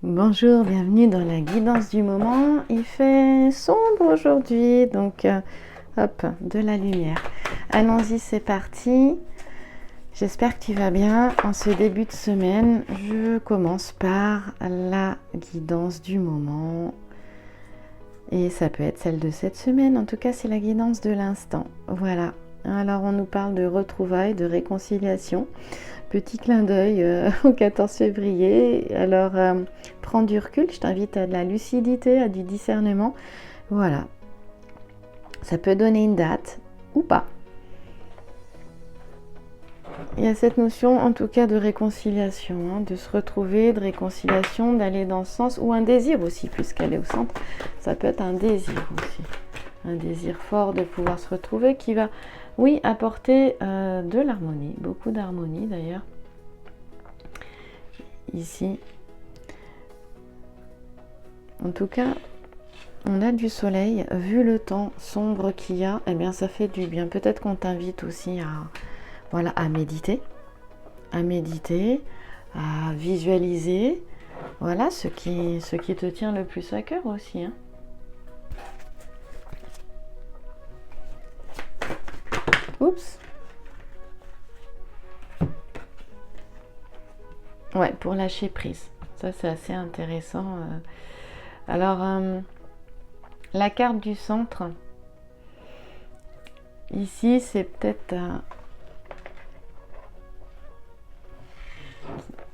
Bonjour, bienvenue dans la guidance du moment. Il fait sombre aujourd'hui, donc hop, de la lumière. Allons-y, c'est parti. J'espère que tu vas bien. En ce début de semaine, je commence par la guidance du moment. Et ça peut être celle de cette semaine, en tout cas c'est la guidance de l'instant. Voilà. Alors on nous parle de retrouvailles, de réconciliation. Petit clin d'œil au 14 février. Alors, prends du recul, je t'invite à de la lucidité, à du discernement. Voilà. Ça peut donner une date ou pas. Il y a cette notion, en tout cas, de réconciliation, hein, de se retrouver, de réconciliation, d'aller dans ce sens, ou un désir aussi, puisqu'elle est au centre. Ça peut être un désir aussi. Un désir fort de pouvoir se retrouver qui va, oui, apporter de l'harmonie, beaucoup d'harmonie d'ailleurs. Ici, en tout cas, on a du soleil. Vu le temps sombre qu'il y a, eh bien ça fait du bien. Peut-être qu'on t'invite aussi à méditer, à visualiser, voilà ce qui te tient le plus à cœur aussi, hein. Oups. Ouais, pour lâcher prise. Ça, c'est assez intéressant. Alors, la carte du centre, ici, c'est peut-être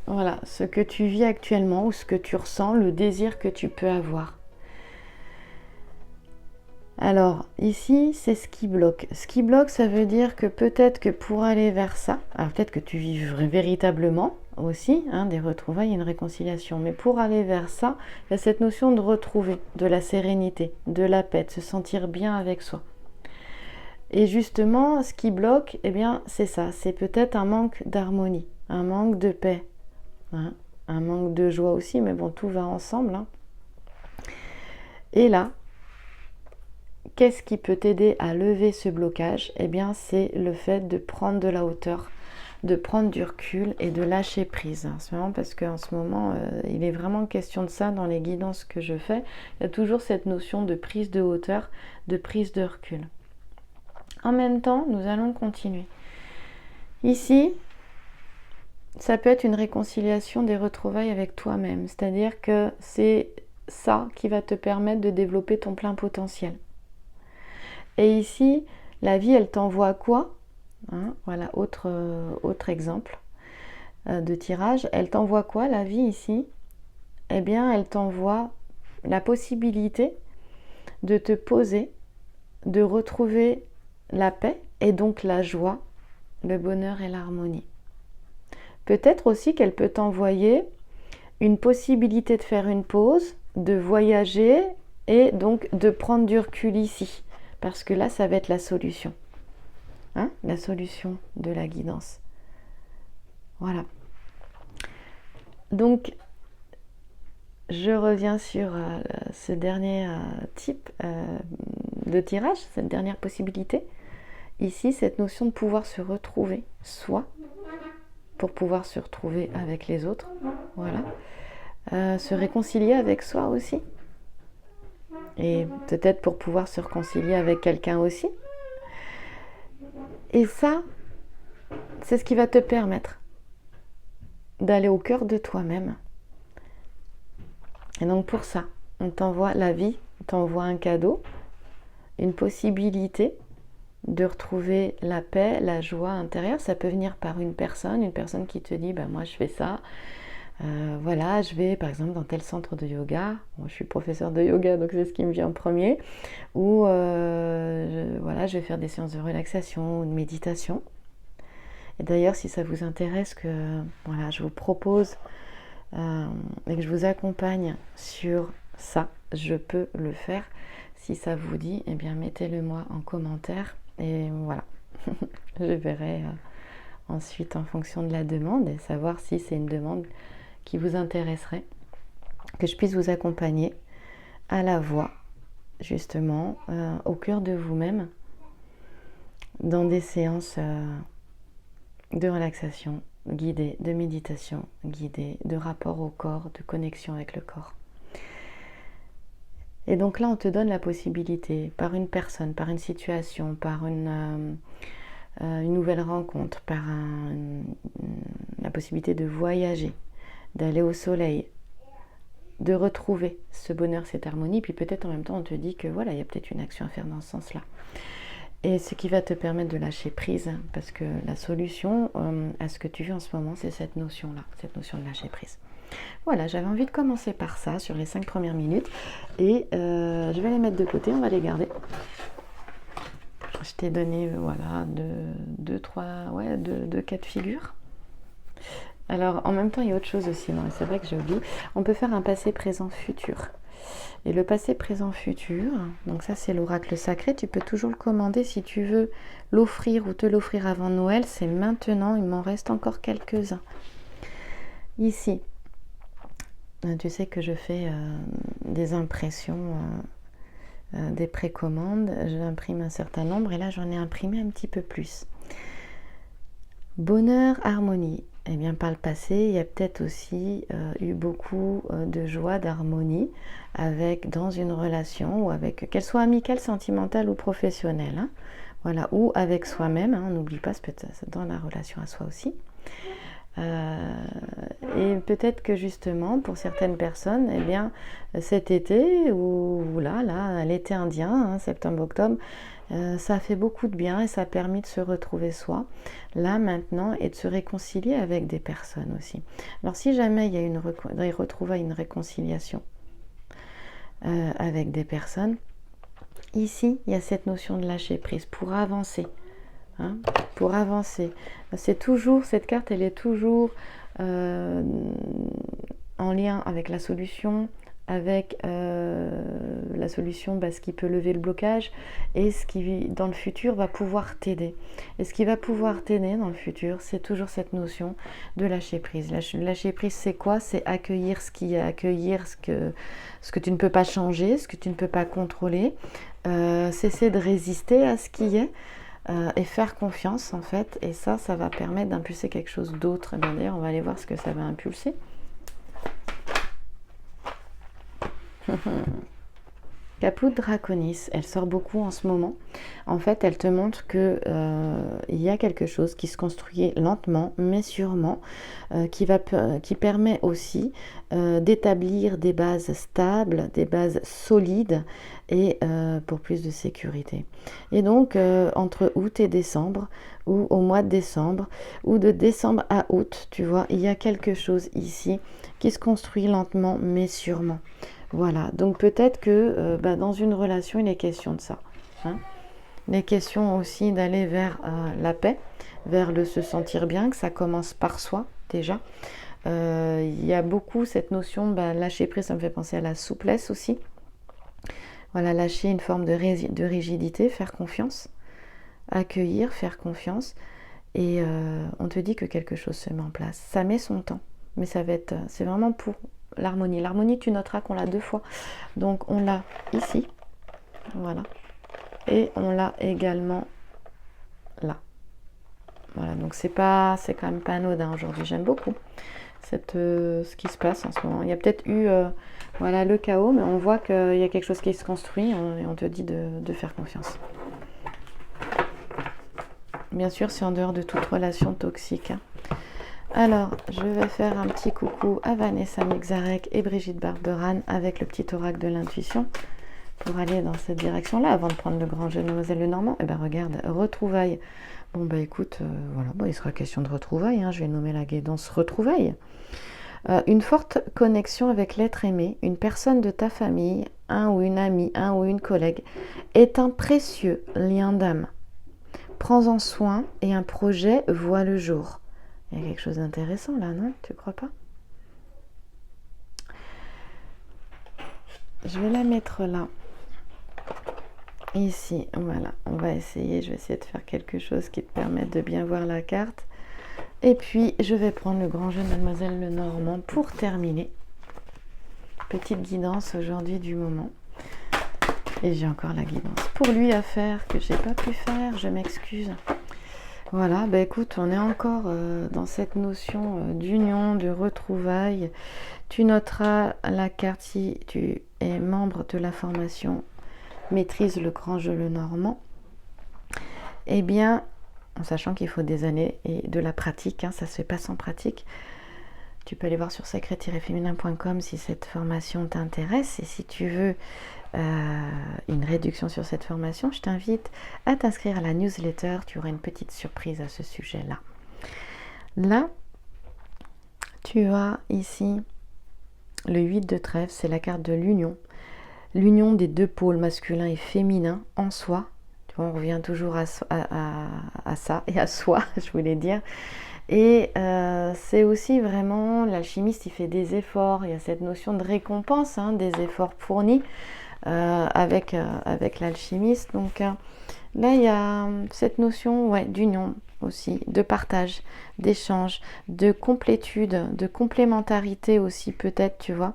voilà, ce que tu vis actuellement ou ce que tu ressens, le désir que tu peux avoir. Alors, ici, c'est ce qui bloque. Ce qui bloque, ça veut dire que peut-être que pour aller vers ça, alors peut-être que tu vives véritablement aussi, hein, des retrouvailles et une réconciliation, mais pour aller vers ça, il y a cette notion de retrouver, de la sérénité, de la paix, de se sentir bien avec soi. Et justement, ce qui bloque, eh bien, c'est ça, c'est peut-être un manque d'harmonie, un manque de paix, hein, un manque de joie aussi, mais bon, tout va ensemble, hein. Et là, qu'est-ce qui peut t'aider à lever ce blocage? Eh bien, c'est le fait de prendre de la hauteur, de prendre du recul et de lâcher prise. C'est vraiment parce qu'en ce moment, il est vraiment question de ça dans les guidances que je fais. Il y a toujours cette notion de prise de hauteur, de prise de recul. En même temps, nous allons continuer. Ici, ça peut être une réconciliation des retrouvailles avec toi-même. C'est-à-dire que c'est ça qui va te permettre de développer ton plein potentiel. Et ici, la vie, elle t'envoie quoi, hein? Voilà, autre exemple de tirage. Elle t'envoie quoi, la vie, ici? Eh bien, elle t'envoie la possibilité de te poser, de retrouver la paix et donc la joie, le bonheur et l'harmonie. Peut-être aussi qu'elle peut t'envoyer une possibilité de faire une pause, de voyager et donc de prendre du recul ici. Parce que là, ça va être la solution. Hein, la solution de la guidance. Voilà. Donc, je reviens sur ce dernier type de tirage, cette dernière possibilité. Ici, cette notion de pouvoir se retrouver soi, pour pouvoir se retrouver avec les autres. Voilà. Se réconcilier avec soi aussi. Et peut-être pour pouvoir se réconcilier avec quelqu'un aussi. Et ça, c'est ce qui va te permettre d'aller au cœur de toi-même. Et donc pour ça, on t'envoie la vie, on t'envoie un cadeau, une possibilité de retrouver la paix, la joie intérieure. Ça peut venir par une personne qui te dit, moi je fais ça, voilà, je vais par exemple dans tel centre de yoga. Moi, je suis professeure de yoga, donc c'est ce qui me vient en premier. Ou je vais faire des séances de relaxation ou de méditation. Et d'ailleurs, si ça vous intéresse que je vous propose et que je vous accompagne sur ça, je peux le faire. Si ça vous dit, eh bien mettez-le moi en commentaire et voilà. Je verrai ensuite en fonction de la demande et savoir si c'est une demande qui vous intéresserait, que je puisse vous accompagner à la voix, justement, au cœur de vous-même, dans des séances de relaxation, guidée, de méditation guidée, de rapport au corps, de connexion avec le corps. Et donc là, on te donne la possibilité, par une personne, par une situation, par une nouvelle rencontre, par la possibilité de voyager, d'aller au soleil, de retrouver ce bonheur, cette harmonie. Puis peut-être en même temps, on te dit que voilà, il y a peut-être une action à faire dans ce sens-là. Et ce qui va te permettre de lâcher prise, parce que la solution à ce que tu vis en ce moment, c'est cette notion-là, cette notion de lâcher prise. Voilà, j'avais envie de commencer par ça sur les 5 premières minutes et je vais les mettre de côté, on va les garder. Je t'ai donné voilà, deux cas de figure. Alors en même temps, il y a autre chose aussi, non, c'est vrai que j'ai oublié. On peut faire un passé, présent, futur. Et le passé, présent, futur, donc ça c'est l'oracle sacré, tu peux toujours le commander si tu veux l'offrir ou te l'offrir avant Noël, c'est maintenant, il m'en reste encore quelques-uns. Ici, tu sais que je fais des impressions, des précommandes, j'imprime un certain nombre et là j'en ai imprimé un petit peu plus. Bonheur, harmonie. Eh bien par le passé, il y a peut-être aussi eu beaucoup de joie, d'harmonie dans une relation, ou avec, qu'elle soit amicale, sentimentale ou professionnelle. Hein. Voilà, ou avec soi-même, hein, on n'oublie pas, c'est peut-être dans la relation à soi aussi. Et peut-être que justement pour certaines personnes, eh bien cet été ou là l'été indien, hein, septembre-octobre, ça a fait beaucoup de bien et ça a permis de se retrouver soi là maintenant et de se réconcilier avec des personnes aussi. Alors si jamais il y a des retrouvailles, une réconciliation avec des personnes, ici il y a cette notion de lâcher prise pour avancer. Hein, pour avancer. C'est toujours, cette carte, elle est toujours en lien avec la solution, avec la solution, ce qui peut lever le blocage et ce qui, dans le futur, va pouvoir t'aider. Et ce qui va pouvoir t'aider dans le futur, c'est toujours cette notion de lâcher prise. Lâcher prise, c'est quoi? C'est accueillir ce qui est, accueillir ce que tu ne peux pas changer, ce que tu ne peux pas contrôler, cesser de résister à ce qui est, et faire confiance en fait, et ça va permettre d'impulser quelque chose d'autre. D'ailleurs on va aller voir ce que ça va impulser. Caput Draconis, elle sort beaucoup en ce moment. En fait, elle te montre que il y a quelque chose qui se construit lentement, mais sûrement, qui permet aussi d'établir des bases stables, des bases solides, et pour plus de sécurité. Et donc, entre août et décembre, ou au mois de décembre, ou de décembre à août, tu vois, il y a quelque chose ici qui se construit lentement, mais sûrement. Voilà, donc peut-être que dans une relation, il est question de ça. Hein. Il est question aussi d'aller vers la paix, vers le se sentir bien, que ça commence par soi déjà. Il y a beaucoup cette notion, lâcher prise, ça me fait penser à la souplesse aussi. Voilà, lâcher une forme de rigidité, faire confiance, accueillir, faire confiance. Et on te dit que quelque chose se met en place. Ça met son temps, mais c'est vraiment pour l'harmonie. L'harmonie, tu noteras qu'on l'a 2 fois. Donc on l'a ici, voilà, et on l'a également là. Voilà, donc c'est quand même pas anodin aujourd'hui. J'aime beaucoup ce qui se passe en ce moment. Il y a peut-être eu le chaos, mais on voit qu'il y a quelque chose qui se construit et on te dit de faire confiance. Bien sûr, c'est en dehors de toute relation toxique. Hein. Alors, je vais faire un petit coucou à Vanessa Mixarek et Brigitte Barberan avec le petit oracle de l'intuition pour aller dans cette direction-là avant de prendre le grand jeu de Mademoiselle Lenormand. Eh bien, regarde, retrouvailles. Bon, écoute, il sera question de retrouvailles. Hein, je vais nommer la guidance retrouvailles. Une forte connexion avec l'être aimé, une personne de ta famille, un ou une amie, un ou une collègue, est un précieux lien d'âme. Prends-en soin et un projet voit le jour. Il y a quelque chose d'intéressant là, non? Tu crois pas? Je vais la mettre là. Ici, voilà. On va essayer, je vais essayer de faire quelque chose qui te permette de bien voir la carte. Et puis, je vais prendre le grand jeu de Mademoiselle Lenormand pour terminer. Petite guidance aujourd'hui du moment. Et j'ai encore la guidance pour lui à faire que j'ai pas pu faire, je m'excuse. Voilà, bah écoute, on est encore dans cette notion d'union, de retrouvailles. Tu noteras la carte si tu es membre de la formation Maîtrise le grand jeu le normand. Eh bien, en sachant qu'il faut des années et de la pratique, hein, ça ne se fait pas sans pratique. Tu peux aller voir sur sacré-féminin.com si cette formation t'intéresse et si tu veux une réduction sur cette formation, je t'invite à t'inscrire à la newsletter. Tu auras une petite surprise à ce sujet-là. Là, tu as ici le 8 de trèfle, c'est la carte de l'union. L'union des deux pôles masculin et féminin en soi. Tu vois, on revient toujours à ça et à soi, je voulais dire. Et c'est aussi vraiment, l'alchimiste, il fait des efforts. Il y a cette notion de récompense, hein, des efforts fournis avec l'alchimiste. Donc là, il y a cette notion d'union aussi, de partage, d'échange, de complétude, de complémentarité aussi peut-être, tu vois.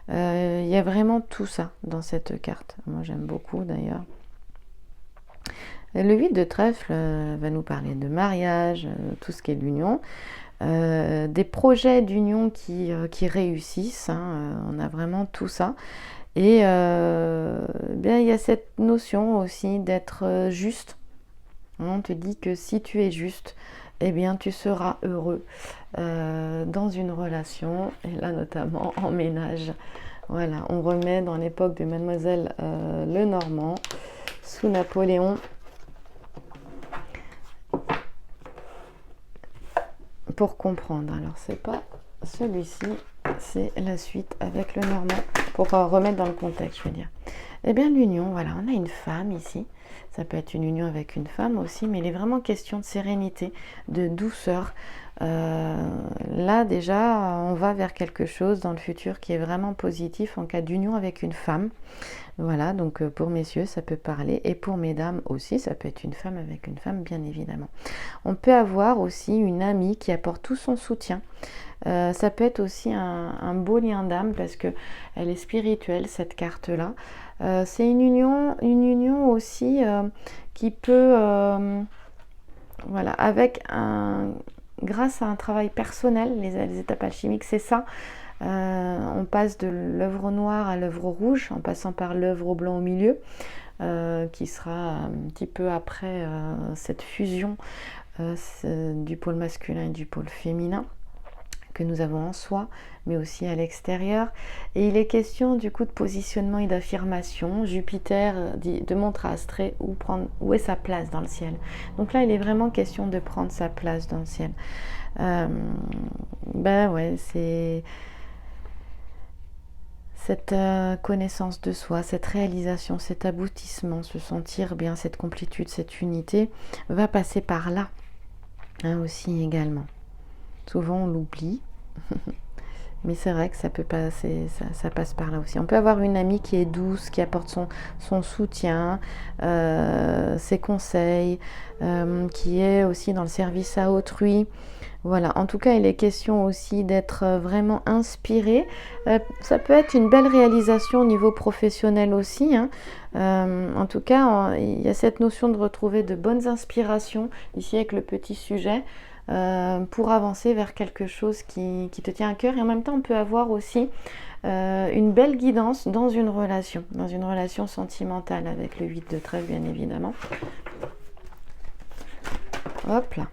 Il y a vraiment tout ça dans cette carte. Moi, j'aime beaucoup d'ailleurs. Le 8 de trèfle va nous parler de mariage, tout ce qui est l'union, des projets d'union qui réussissent, hein, on a vraiment tout ça. Et bien, il y a cette notion aussi d'être juste. On te dit que si tu es juste, eh bien, tu seras heureux dans une relation, et là notamment en ménage. Voilà, on remet dans l'époque de Mademoiselle Lenormand, sous Napoléon, pour comprendre. Alors, c'est pas celui-ci, c'est la suite avec le Normand, pour remettre dans le contexte, je veux dire. Eh bien, l'union, voilà, on a une femme ici. Ça peut être une union avec une femme aussi, mais il est vraiment question de sérénité, de douceur. Là, déjà, on va vers quelque chose dans le futur qui est vraiment positif en cas d'union avec une femme. Voilà, donc pour messieurs, ça peut parler, et pour mesdames aussi, ça peut être une femme avec une femme, bien évidemment. On peut avoir aussi une amie qui apporte tout son soutien. Ça peut être aussi un beau lien d'âme parce que elle est spirituelle, cette carte-là. C'est une union aussi qui peut, voilà, grâce à un travail personnel, les étapes alchimiques, c'est ça. On passe de l'œuvre noire à l'œuvre rouge, en passant par l'œuvre blanc au milieu, qui sera un petit peu après cette fusion du pôle masculin et du pôle féminin que nous avons en soi, mais aussi à l'extérieur. Et il est question du coup de positionnement et d'affirmation. Jupiter dit de montrer astré où est sa place dans le ciel. Donc là, il est vraiment question de prendre sa place dans le ciel. Ben ouais, c'est cette connaissance de soi, cette réalisation, cet aboutissement, se sentir bien, cette complétude, cette unité, va passer par là, hein, aussi également. Souvent on l'oublie, mais c'est vrai que ça peut passer, ça passe par là aussi. On peut avoir une amie qui est douce, qui apporte son soutien, ses conseils, qui est aussi dans le service à autrui. Voilà, en tout cas, il est question aussi d'être vraiment inspiré. Ça peut être une belle réalisation au niveau professionnel aussi, hein. En tout cas, il y a cette notion de retrouver de bonnes inspirations, ici avec le petit sujet, pour avancer vers quelque chose qui te tient à cœur. Et en même temps, on peut avoir aussi une belle guidance dans une relation sentimentale avec le 8 de trèfle, bien évidemment. Hop là.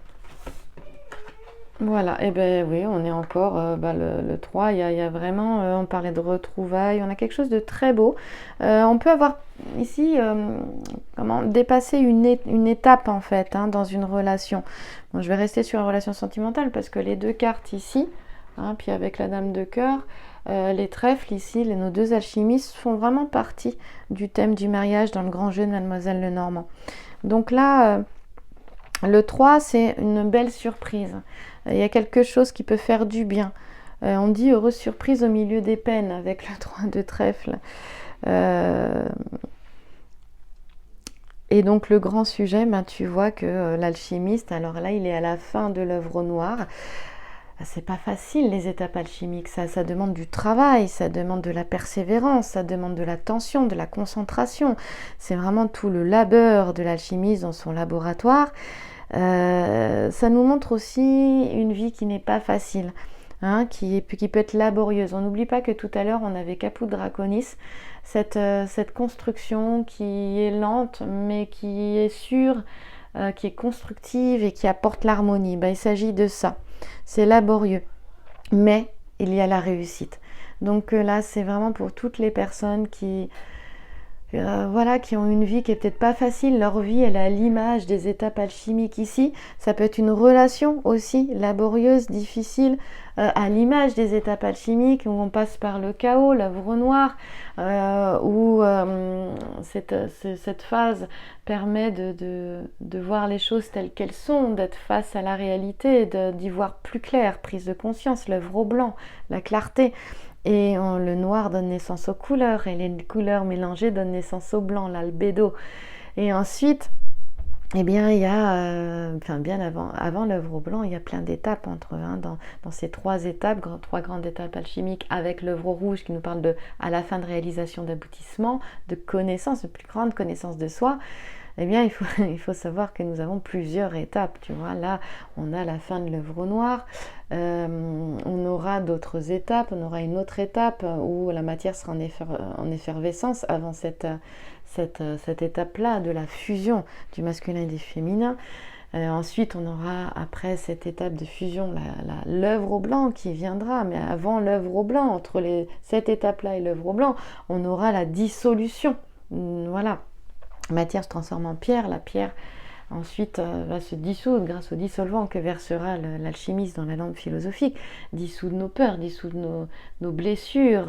Voilà, et ben oui, on est encore le 3, il y a vraiment, on parlait de retrouvailles, on a quelque chose de très beau. On peut avoir ici dépasser une étape en fait, hein, dans une relation. Bon, je vais rester sur la relation sentimentale parce que les deux cartes ici, hein, puis avec la dame de cœur, les trèfles ici, nos deux alchimistes font vraiment partie du thème du mariage dans le grand jeu de Mademoiselle Lenormand. Donc là, le 3, c'est une belle surprise. Il y a quelque chose qui peut faire du bien. On dit heureuse surprise au milieu des peines avec le 3 de trèfle. Et donc le grand sujet, tu vois que l'alchimiste, alors là il est à la fin de l'œuvre noire. C'est pas facile les étapes alchimiques, ça demande du travail, ça demande de la persévérance, ça demande de l'attention, de la concentration. C'est vraiment tout le labeur de l'alchimiste dans son laboratoire. Ça nous montre aussi une vie qui n'est pas facile, hein, qui peut être laborieuse. On n'oublie pas que tout à l'heure, on avait Caput Draconis, cette construction qui est lente, mais qui est sûre, qui est constructive et qui apporte l'harmonie. Ben, il s'agit de ça. C'est laborieux, mais il y a la réussite. Donc là, c'est vraiment pour toutes les personnes qui ont une vie qui est peut-être pas facile. Leur vie, elle est à l'image des étapes alchimiques ici. Ça peut être une relation aussi laborieuse, difficile, à l'image des étapes alchimiques où on passe par le chaos, l'œuvre noire, où cette phase permet de voir les choses telles qu'elles sont, d'être face à la réalité, d'y voir plus clair, prise de conscience, l'œuvre au blanc, la clarté. Et le noir donne naissance aux couleurs, et les couleurs mélangées donnent naissance au blanc, l'albédo. Et ensuite, eh bien, il y a, bien avant l'œuvre au blanc, il y a plein d'étapes dans ces trois étapes, trois grandes étapes alchimiques, avec l'œuvre au rouge qui nous parle à la fin de réalisation, d'aboutissement, de connaissance, de plus grande connaissance de soi. Eh bien, il faut savoir que nous avons plusieurs étapes, tu vois. Là, on a la fin de l'œuvre noire, on aura d'autres étapes, on aura une autre étape où la matière sera en effervescence avant cette étape-là de la fusion du masculin et du féminin. Ensuite, on aura, après cette étape de fusion, l'œuvre au blanc qui viendra, mais avant l'œuvre au blanc, entre cette étape-là et l'œuvre au blanc, on aura la dissolution. Voilà. La matière se transforme en pierre, la pierre ensuite va se dissoudre grâce au dissolvant que versera l'alchimiste dans la lampe philosophique, dissoudre nos peurs, dissoudre nos blessures,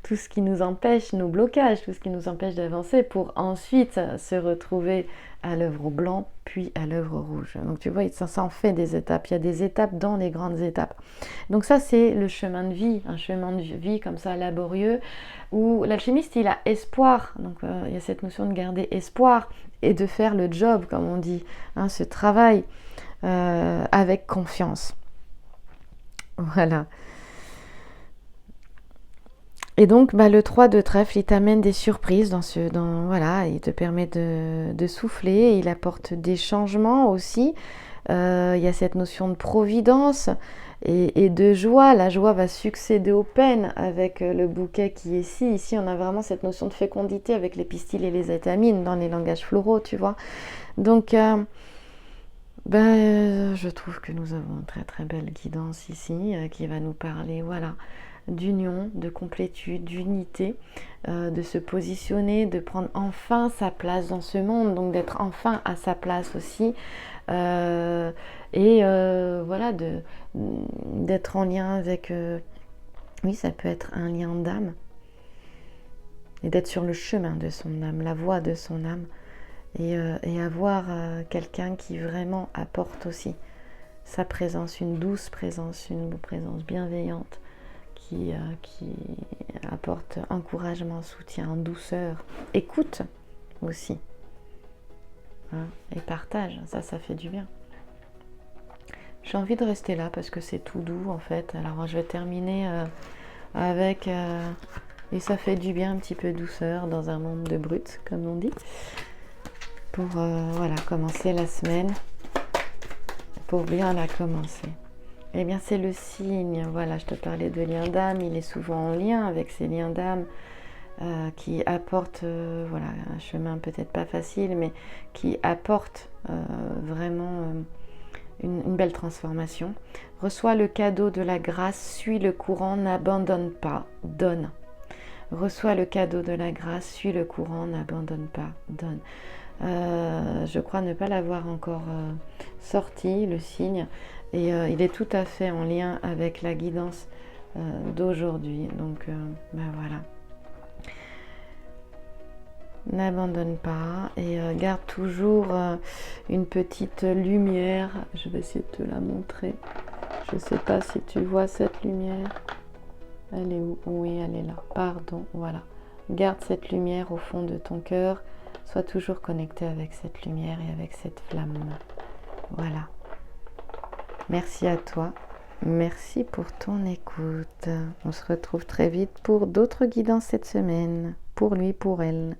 tout ce qui nous empêche, nos blocages, tout ce qui nous empêche d'avancer pour ensuite se retrouver à l'œuvre au blanc, puis à l'œuvre rouge. Donc tu vois, ça en fait des étapes. Il y a des étapes dans les grandes étapes. Donc ça, c'est le chemin de vie, un chemin de vie comme ça laborieux, où l'alchimiste, il a espoir. Donc il y a cette notion de garder espoir et de faire le job, comme on dit, ce travail avec confiance. Voilà. Et donc, le 3 de trèfle, il t'amène des surprises voilà, il te permet de souffler, il apporte des changements aussi. Il y a cette notion de providence et de joie. La joie va succéder aux peines avec le bouquet qui est ici. Ici, on a vraiment cette notion de fécondité avec les pistils et les étamines dans les langages floraux, tu vois. Donc, je trouve que nous avons une très très belle guidance ici qui va nous parler, voilà, d'union, de complétude, d'unité, de se positionner, de prendre enfin sa place dans ce monde, donc d'être enfin à sa place aussi, voilà, d'être en lien avec, oui, ça peut être un lien d'âme, et d'être sur le chemin de son âme, la voie de son âme, et avoir quelqu'un qui vraiment apporte aussi sa présence, une douce présence, une présence bienveillante, qui apporte encouragement, soutien, douceur, écoute aussi, et partage, ça fait du bien. J'ai envie de rester là parce que c'est tout doux en fait. Alors je vais terminer avec et ça fait du bien, un petit peu de douceur dans un monde de brut, comme on dit, pour voilà, commencer la semaine, pour bien la commencer. Eh bien, c'est le signe, voilà, je te parlais de lien d'âme, il est souvent en lien avec ces liens d'âme qui apportent, voilà, un chemin peut-être pas facile, mais qui apportent vraiment une belle transformation. Reçois le cadeau de la grâce, suis le courant, n'abandonne pas, donne. Reçois le cadeau de la grâce, suis le courant, n'abandonne pas, donne. Je crois ne pas l'avoir encore sorti, le signe, et il est tout à fait en lien avec la guidance d'aujourd'hui. Donc voilà. N'abandonne pas et garde toujours une petite lumière. Je vais essayer de te la montrer. Je ne sais pas si tu vois cette lumière. Elle est où? Oui, elle est là. Pardon, voilà. Garde cette lumière au fond de ton cœur. Sois toujours connecté avec cette lumière et avec cette flamme. Voilà. Merci à toi. Merci pour ton écoute. On se retrouve très vite pour d'autres guidances cette semaine. Pour lui, pour elle.